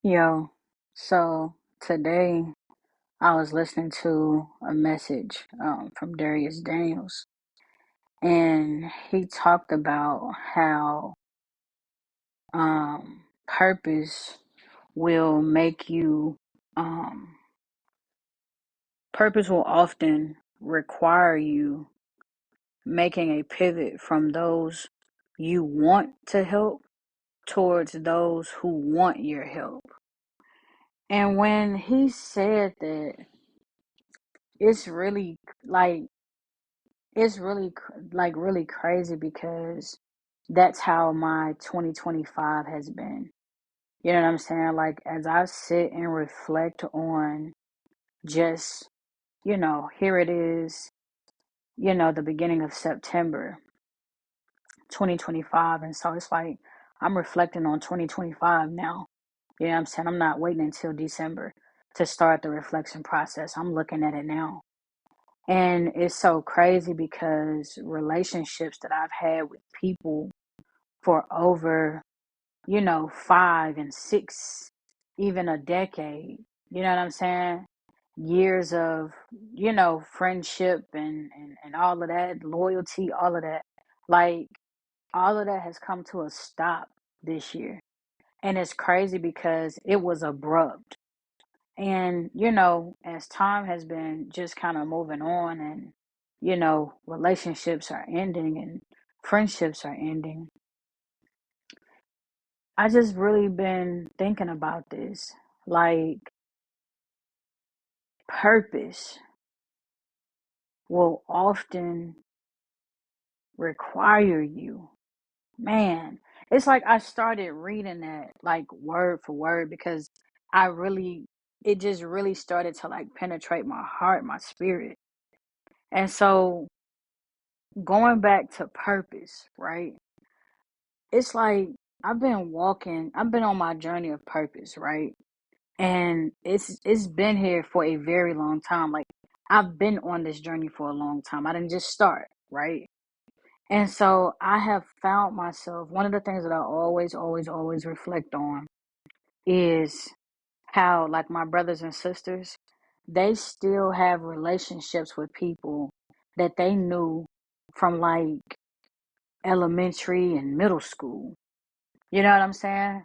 Yo, so today I was listening to a message from Darius Daniels, and he talked about how purpose will make you, um, purpose will often require you making a pivot from those you want to help towards those who want your help. And when he said that, it's really like it's really really crazy because that's how my 2025 has been. You know what I'm saying? Like as I sit and reflect on just, here it is, the beginning of September 2025. And so it's like I'm reflecting on 2025 now. You know what I'm saying? I'm not waiting until December to start the reflection process. I'm looking at it now. And it's so crazy because relationships that I've had with people for over, 5 and 6, even a decade, you know what I'm saying? Years of, friendship and all of that, loyalty, all of that. Like, all of that has come to a stop this year. And it's crazy because it was abrupt. And, as time has been just kind of moving on and, relationships are ending and friendships are ending, I just really been thinking about this. Like, purpose will often require you. Man, it's like I started reading that like word for word because it just really started to like penetrate my heart, my spirit. And so going back to purpose, right? It's like I've been on my journey of purpose, right? And it's been here for a very long time. Like I've been on this journey for a long time. I didn't just start, right? And so I have found myself, one of the things that I always, always, always reflect on is how, like, my brothers and sisters, they still have relationships with people that they knew from like elementary and middle school. You know what I'm saying?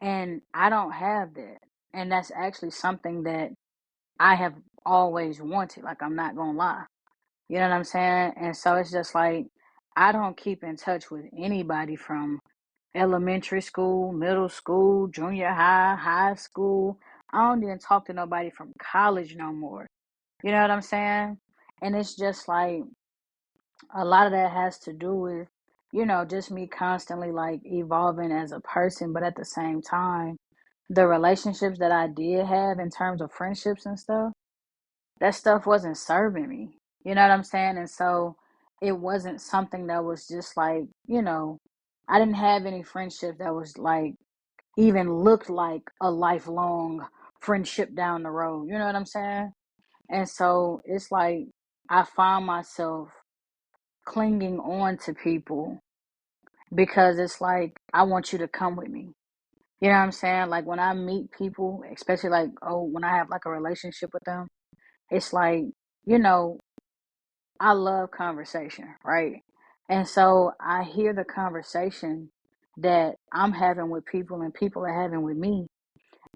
And I don't have that. And that's actually something that I have always wanted. Like, I'm not gonna lie. You know what I'm saying? And so it's just like, I don't keep in touch with anybody from elementary school, middle school, junior high, high school. I don't even talk to nobody from college no more. You know what I'm saying? And it's just like a lot of that has to do with, just me constantly like evolving as a person. But at the same time, the relationships that I did have in terms of friendships and stuff, that stuff wasn't serving me. You know what I'm saying? And so it wasn't something that was just like, I didn't have any friendship that was like even looked like a lifelong friendship down the road. You know what I'm saying? And so it's like I find myself clinging on to people because it's like I want you to come with me. You know what I'm saying? Like when I meet people, especially like when I have like a relationship with them, it's like, you know, I love conversation, right? And so I hear the conversation that I'm having with people and people are having with me.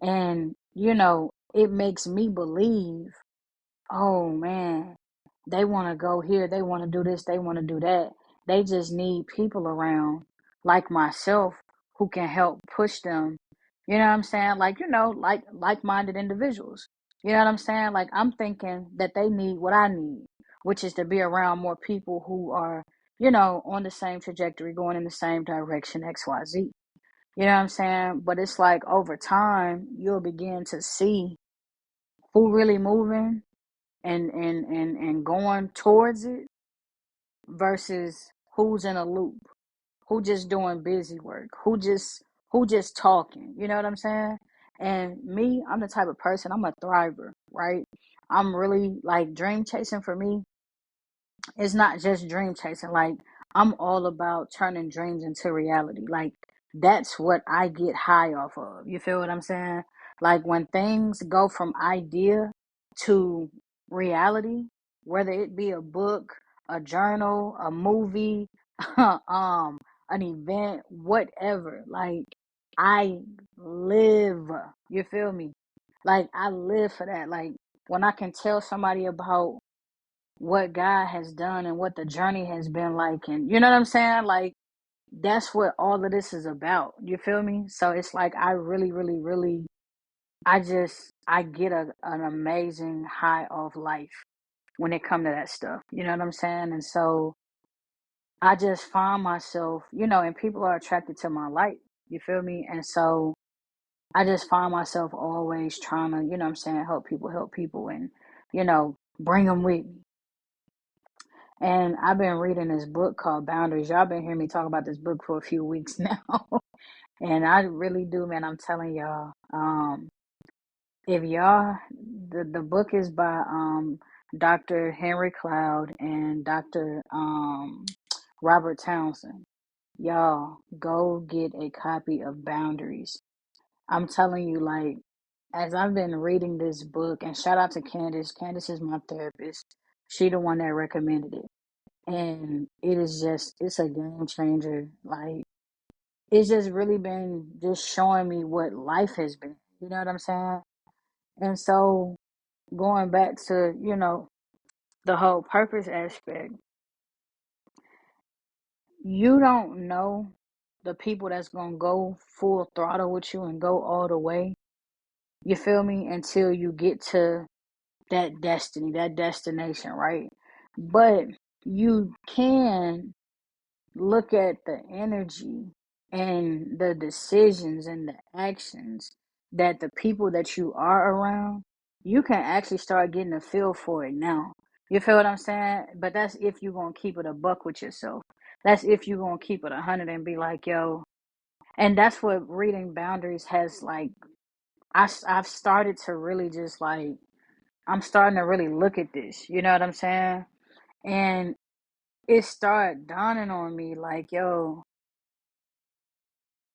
And, it makes me believe, oh man, they want to go here, they want to do this, they want to do that. They just need people around like myself who can help push them. You know what I'm saying? Like, like-minded individuals. You know what I'm saying? Like I'm thinking that they need what I need, which is to be around more people who are, on the same trajectory, going in the same direction, XYZ. You know what I'm saying? But it's like over time, you'll begin to see who really moving and going towards it versus who's in a loop, who just doing busy work, who just talking. You know what I'm saying? And me, I'm the type of person, I'm a thriver, right? I'm really like dream chasing for me. It's not just dream chasing. Like I'm all about turning dreams into reality. Like that's what I get high off of. You feel what I'm saying? Like when things go from idea to reality, whether it be a book, a journal, a movie, an event, whatever. Like I live, you feel me? Like I live for that. Like when I can tell somebody about what God has done and what the journey has been like, and you know what I'm saying? Like that's what all of this is about. You feel me? So it's like I really, really, really I get an amazing high of life when it come to that stuff. You know what I'm saying? And so I just find myself, and people are attracted to my light. You feel me? And so I just find myself always trying to, what I'm saying, help people and, bring them with me. And I've been reading this book called Boundaries. Y'all been hearing me talk about this book for a few weeks now. And I really do, man. I'm telling y'all. If y'all, the book is by Dr. Henry Cloud and Dr. Robert Townsend. Y'all go get a copy of Boundaries. I'm telling you, like, as I've been reading this book, and shout out to Candace. Candace is my therapist. She the one that recommended it. And it's a game changer. Like, it's just really been just showing me what life has been. You know what I'm saying? And so going back to, the whole purpose aspect, you don't know the people that's going to go full throttle with you and go all the way. You feel me? Until you get to that destiny, that destination, right? But you can look at the energy and the decisions and the actions that the people that you are around, you can actually start getting a feel for it now. You feel what I'm saying? But that's if you're going to keep it a buck with yourself. That's if you're going to keep it 100 and be like, yo. And that's what reading boundaries has like. I've started to really just like, I'm starting to really look at this. You know what I'm saying? And it started dawning on me like, yo,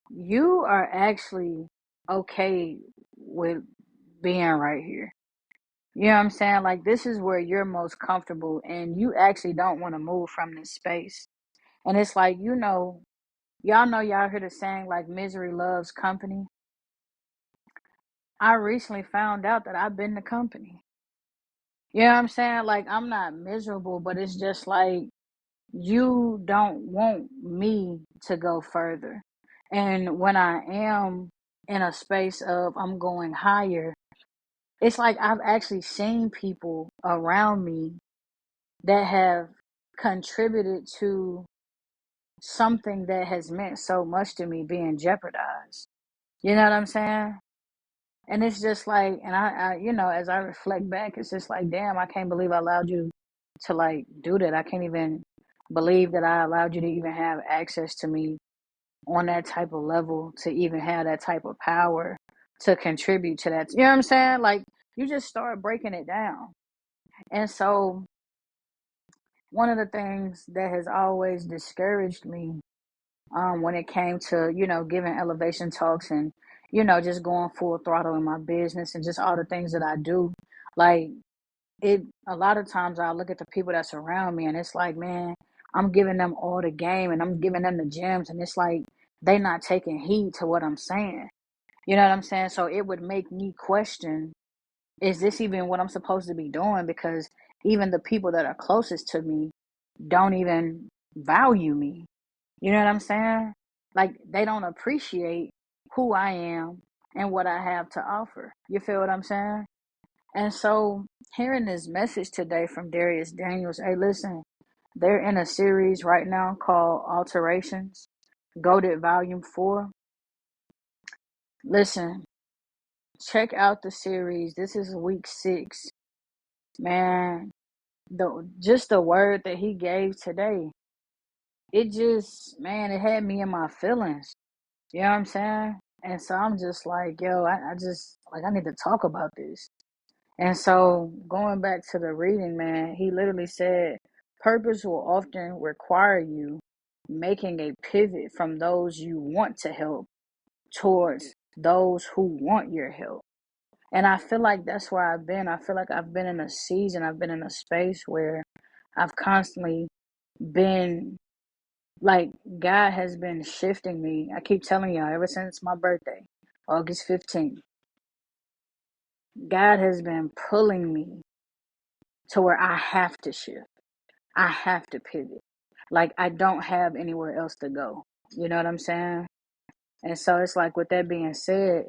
you are actually okay with being right here. You know what I'm saying? Like, this is where you're most comfortable, and you actually don't want to move from this space. And it's like, y'all know, y'all heard the saying, like, misery loves company. I recently found out that I've been the company. You know what I'm saying? Like, I'm not miserable, but it's just like, you don't want me to go further. And when I am in a space of I'm going higher, it's like I've actually seen people around me that have contributed to something that has meant so much to me being jeopardized. You know what I'm saying? And it's just like, and as I reflect back, it's just like, damn, I can't believe I allowed you to like do that. I can't even believe that I allowed you to even have access to me on that type of level, to even have that type of power to contribute to that. You know what I'm saying? Like, you just start breaking it down. And so one of the things that has always discouraged me, when it came to, giving elevation talks and, just going full throttle in my business and just all the things that I do, like, a lot of times I look at the people that's around me and it's like, man, I'm giving them all the game and I'm giving them the gems, and it's like they not taking heed to what I'm saying. You know what I'm saying? So it would make me question, is this even what I'm supposed to be doing? Because even the people that are closest to me don't even value me. You know what I'm saying? Like, they don't appreciate who I am and what I have to offer. You feel what I'm saying? And so hearing this message today from Darius Daniels, hey, listen, they're in a series right now called Alterations, Goated Volume 4. Listen, check out the series. This is week 6. Man, the word that he gave today, it just, man, it had me in my feelings. You know what I'm saying? And so I'm just like, yo, I just, like, I need to talk about this. And so going back to the reading, man, he literally said, purpose will often require you making a pivot from those you want to help towards those who want your help. And I feel like that's where I've been. I feel like I've been in a season, I've been in a space where I've constantly been like, God has been shifting me. I keep telling y'all ever since my birthday, August 15th, God has been pulling me to where I have to shift. I have to pivot. Like, I don't have anywhere else to go. You know what I'm saying? And so it's like, with that being said,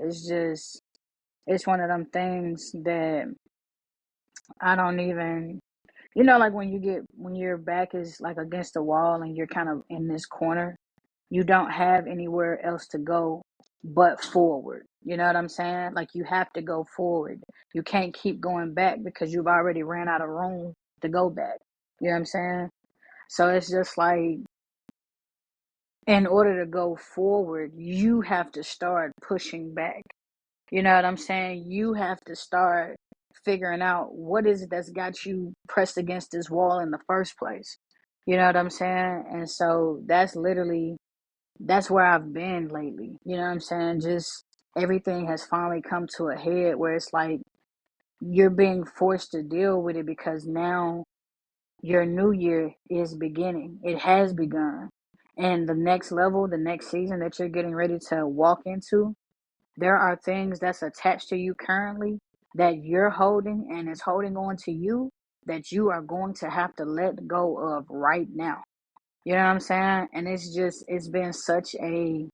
it's one of them things that I don't even, like when your back is like against the wall and you're kind of in this corner, you don't have anywhere else to go but forward. You know what I'm saying? Like, you have to go forward. You can't keep going back because you've already ran out of room to go back. You know what I'm saying? So it's just like, in order to go forward, you have to start pushing back. You know what I'm saying? You have to start figuring out what is it that's got you pressed against this wall in the first place. You know what I'm saying? And so that's where I've been lately. You know what I'm saying? Just everything has finally come to a head where it's like you're being forced to deal with it because now your new year is beginning. It has begun. And the next level, the next season that you're getting ready to walk into, there are things that's attached to you currently that you're holding and is holding on to you that you are going to have to let go of right now. You know what I'm saying? And it's just been such an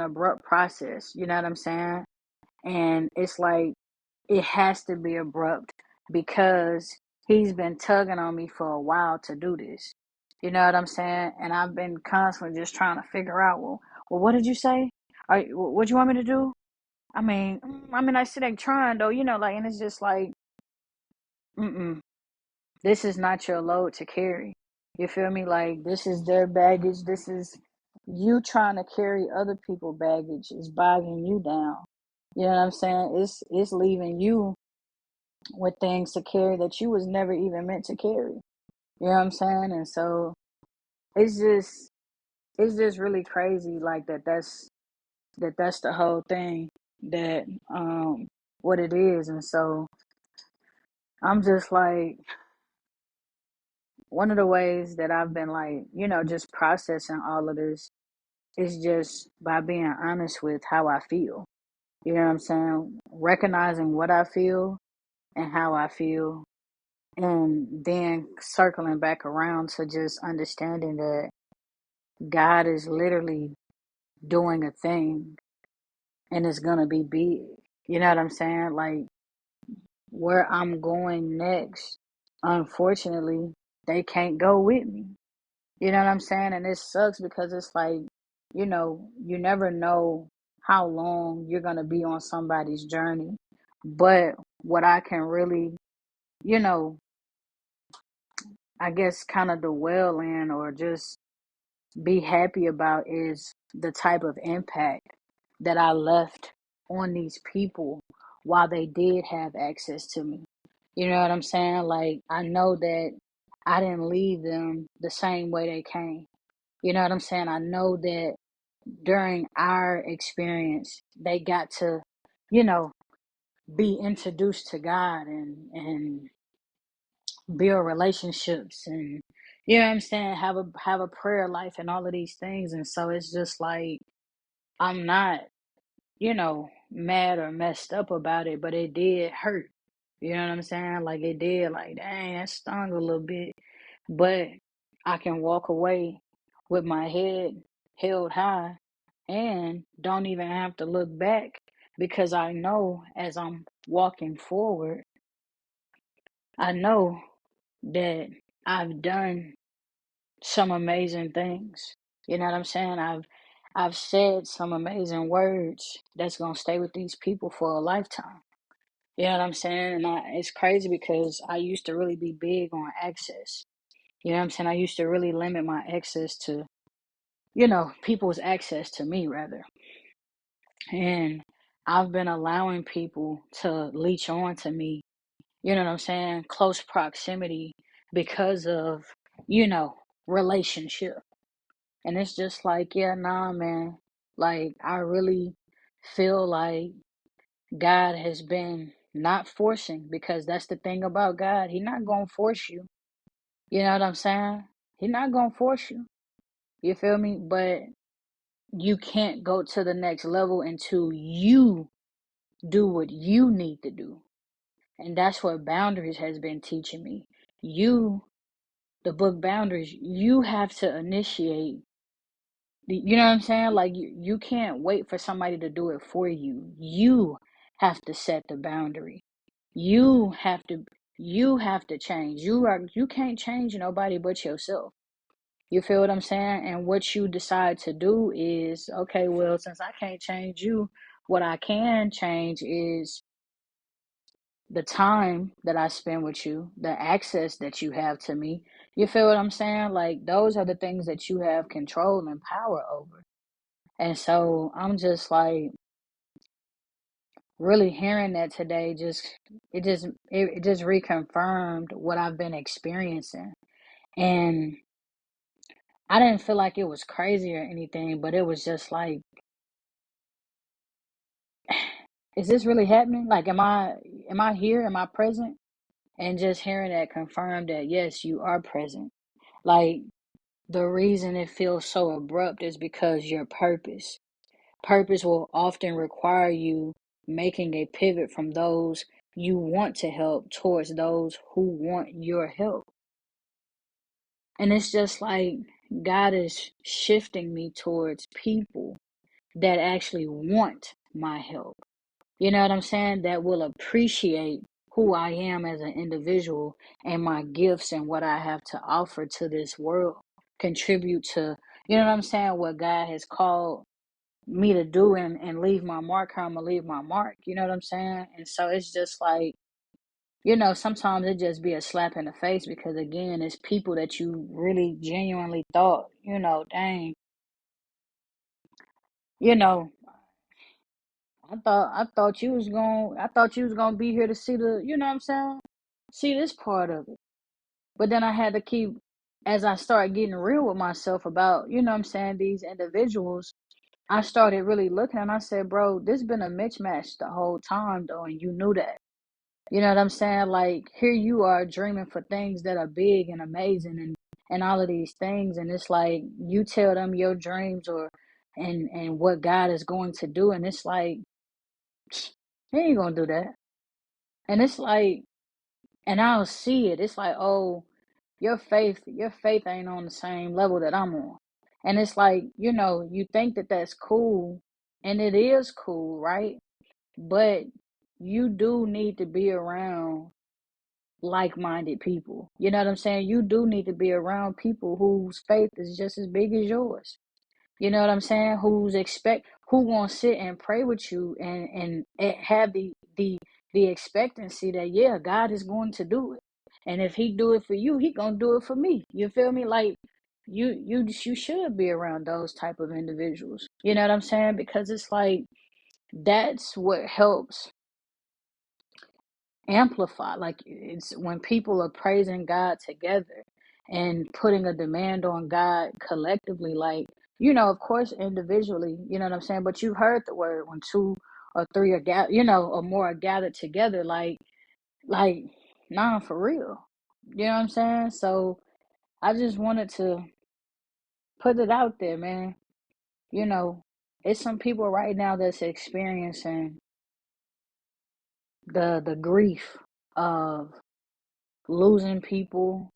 abrupt process. You know what I'm saying? And it's like, it has to be abrupt because he's been tugging on me for a while to do this. You know what I'm saying? And I've been constantly just trying to figure out, well, what did you say? What do you want me to do? I still ain't trying though, like, and it's just like, mm-mm, this is not your load to carry. You feel me? Like, this is their baggage. This is you trying to carry other people's baggage is bogging you down. You know what I'm saying? It's leaving you with things to carry that you was never even meant to carry. You know what I'm saying? And so it's just it's just really crazy, like, that's the whole thing, that what it is. And so I'm just like, one of the ways that I've been, like, just processing all of this is just by being honest with how I feel. You know what I'm saying? Recognizing what I feel and how I feel, and then circling back around to just understanding that God is literally doing a thing and it's gonna be big. You know what I'm saying? Like, where I'm going next, unfortunately, they can't go with me. You know what I'm saying? And it sucks because it's like, you never know how long you're gonna be on somebody's journey. But what I can really, you know, I guess kind of dwell in, or just be happy about, is the type of impact that I left on these people while they did have access to me. You know what I'm saying? Like, I know that I didn't leave them the same way they came. You know what I'm saying? I know that during our experience, they got to, you know, be introduced to God, and build relationships, and, you know what I'm saying, have a prayer life and all of these things. And so it's just like, I'm not, mad or messed up about it, but it did hurt. You know what I'm saying? Like, it did, like, dang, that stung a little bit. But I can walk away with my head held high and don't even have to look back, because I know, as I'm walking forward, I know that I've done some amazing things. You know what I'm saying? I've said some amazing words that's gonna stay with these people for a lifetime. You know what I'm saying? And it's crazy because I used to really be big on access. You know what I'm saying? I used to really limit my access to, people's access to me, rather. And I've been allowing people to leech on to me, you know what I'm saying, close proximity, because of, you know, relationship. And it's just like, yeah, nah, man. Like, I really feel like God has been not forcing, because that's the thing about God. He not gonna force you. You know what I'm saying? He not gonna force you. You feel me? But you can't go to the next level until you do what you need to do. And that's what boundaries has been teaching me. The book Boundaries, you have to initiate. You know what I'm saying? Like you can't wait for somebody to do it for you. You have to set the boundary. You have to you have to change. You can't change nobody but yourself. You feel what I'm saying? And what you decide to do is, okay, well, since I can't change you, what I can change is the time that I spend with you, the access that you have to me. You feel what I'm saying? Like those are the things that you have control and power over. And so I'm just like really hearing that today, it just reconfirmed what I've been experiencing. And I didn't feel like it was crazy or anything, but it was just like, is this really happening? Like am I here? Am I present? And just hearing that confirmed that yes, you are present. Like the reason it feels so abrupt is because your purpose will often require you making a pivot from those you want to help towards those who want your help. And it's just like God is shifting me towards people that actually want my help. You know what I'm saying? That will appreciate who I am as an individual and my gifts and what I have to offer to this world. Contribute to, you know what I'm saying, what God has called me to do, and leave my mark how I'm gonna leave my mark. You know what I'm saying? And so it's just like, sometimes it just be a slap in the face, because again, it's people that you really genuinely thought, dang, you know, I thought you was gonna be here to see you know what I'm saying? See this part of it. But then I had to keep, as I started getting real with myself about, you know what I'm saying, these individuals, I started really looking and I said, bro, this been a mismatch the whole time though, and you knew that. You know what I'm saying? Like here you are dreaming for things that are big and amazing and all of these things, and it's like you tell them your dreams or and what God is going to do, and it's like he ain't gonna do that. And it's like, and I'll see it. It's like, oh, your faith ain't on the same level that I'm on. And it's like, you think that that's cool, and it is cool, right? But you do need to be around like-minded people. You know what I'm saying? You do need to be around people whose faith is just as big as yours. You know what I'm saying? Who gonna sit and pray with you and have the expectancy that yeah, God is going to do it. And if he do it for you, he gonna do it for me. You feel me? Like you should be around those type of individuals. You know what I'm saying? Because it's like that's what helps amplify. Like it's when people are praising God together and putting a demand on God collectively, like, of course individually, you know what I'm saying? But you heard the word when two or three are gathered, or more are gathered together, like, nah, for real. You know what I'm saying? So I just wanted to put it out there, man. You know, it's some people right now that's experiencing the grief of losing people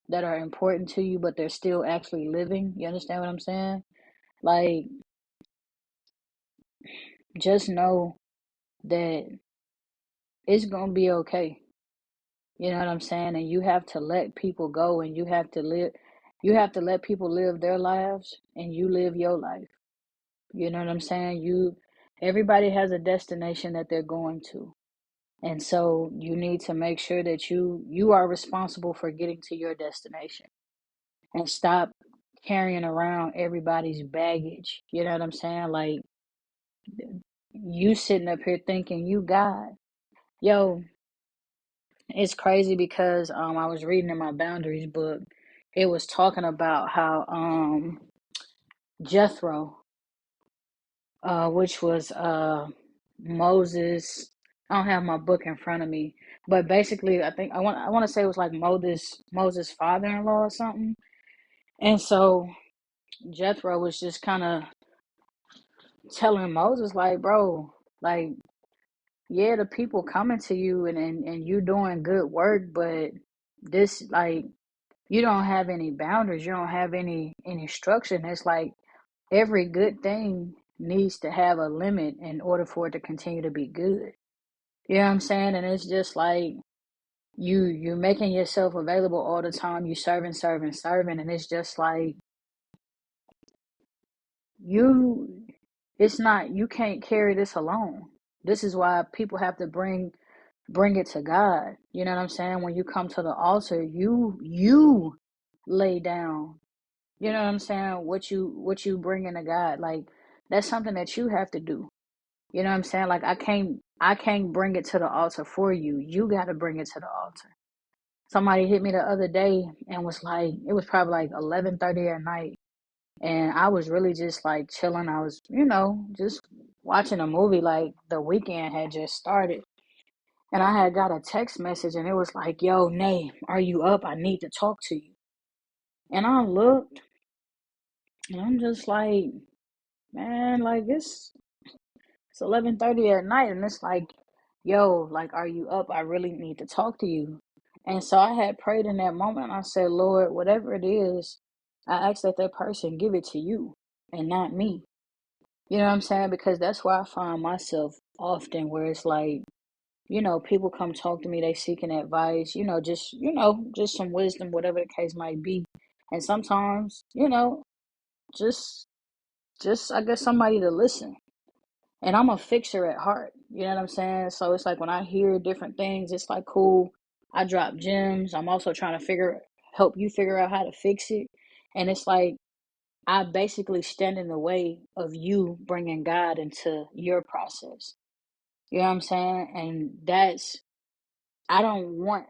that are important to you, but they're still actually living. You understand what I'm saying? Like, just know that it's gonna be okay. You know what I'm saying? And you have to let people go, and you have to let people live their lives and you live your life. You know what I'm saying? Everybody has a destination that they're going to. And so you need to make sure that you are responsible for getting to your destination, and stop carrying around everybody's baggage. You know what I'm saying? Like you sitting up here thinking you God. Yo, it's crazy because I was reading in my boundaries book. It was talking about how Jethro, which was Moses. I don't have my book in front of me, but basically, I think I want to say it was like Moses' father-in-law or something. And so Jethro was just kind of telling Moses, like, bro, like, yeah, the people coming to you and you doing good work, but this, like, you don't have any boundaries, you don't have any structure. And it's like every good thing needs to have a limit in order for it to continue to be good. You know what I'm saying? And it's just like you making yourself available all the time, you serving, and it's just like you it's not, you can't carry this alone. This is why people have to bring it to God. You know what I'm saying? When you come to the altar, you lay down. You know what I'm saying? What you bring into God. Like that's something that you have to do. You know what I'm saying? Like I can't bring it to the altar for you. You got to bring it to the altar. Somebody hit me the other day and was like, it was probably like 11:30 at night, and I was really just like chilling. I was, just watching a movie. Like the weekend had just started, and I had got a text message, and it was like, "Yo, Nay, are you up? I need to talk to you." And I looked, and I'm just like, man, like it's 11:30 at night, and it's like, yo, like, are you up? I really need to talk to you. And so I had prayed in that moment. I said, Lord, whatever it is, I ask that person give it to you and not me. You know what I'm saying? Because that's where I find myself often, where it's like, people come talk to me, they seeking advice, just some wisdom, whatever the case might be. And sometimes, just I guess somebody to listen. And I'm a fixer at heart. You know what I'm saying? So it's like when I hear different things, it's like cool. I drop gems. I'm also trying to help you figure out how to fix it. And it's like I basically stand in the way of you bringing God into your process. You know what I'm saying? And I don't want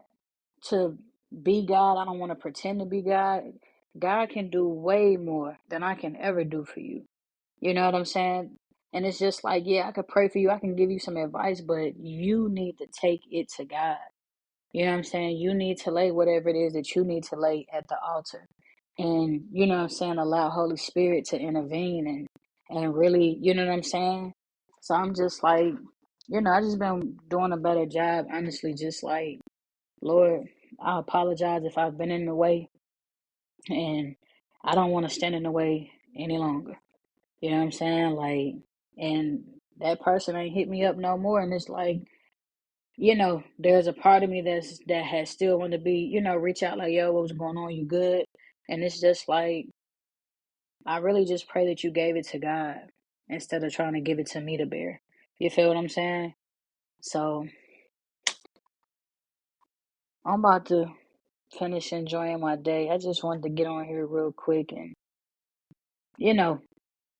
to be God. I don't want to pretend to be God. God can do way more than I can ever do for you. You know what I'm saying? And it's just like, yeah, I could pray for you. I can give you some advice, but you need to take it to God. You know what I'm saying? You need to lay whatever it is that you need to lay at the altar. And, you know what I'm saying? Allow Holy Spirit to intervene and really, you know what I'm saying? So I'm just like, I just been doing a better job, honestly, just like, Lord, I apologize if I've been in the way, and I don't want to stand in the way any longer. You know what I'm saying? Like, and that person ain't hit me up no more. And it's like, there's a part of me that has still wanted to be, reach out like, yo, what was going on? You good? And it's just like, I really just pray that you gave it to God instead of trying to give it to me to bear. You feel what I'm saying? So I'm about to finish enjoying my day. I just wanted to get on here real quick and, you know,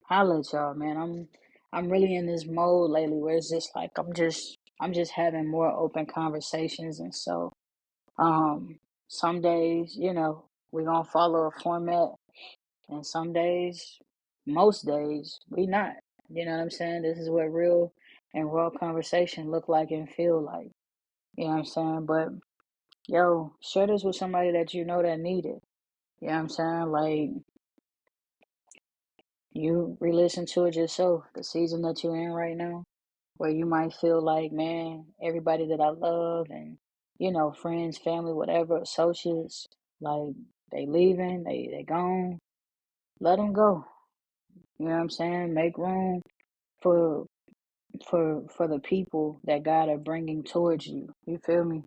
holla at y'all, man. I'm really in this mode lately where it's just like I'm just having more open conversations, and so some days, we're gonna follow a format, and some days, most days, we not. You know what I'm saying? This is what real and raw conversation look like and feel like. You know what I'm saying? But yo, share this with somebody that you know that need it. You know what I'm saying? Like, you re-listen to it yourself, the season that you're in right now, where you might feel like, man, everybody that I love and, friends, family, whatever, associates, like, they leaving, they gone. Let them go. You know what I'm saying? Make room for the people that God are bringing towards you. You feel me?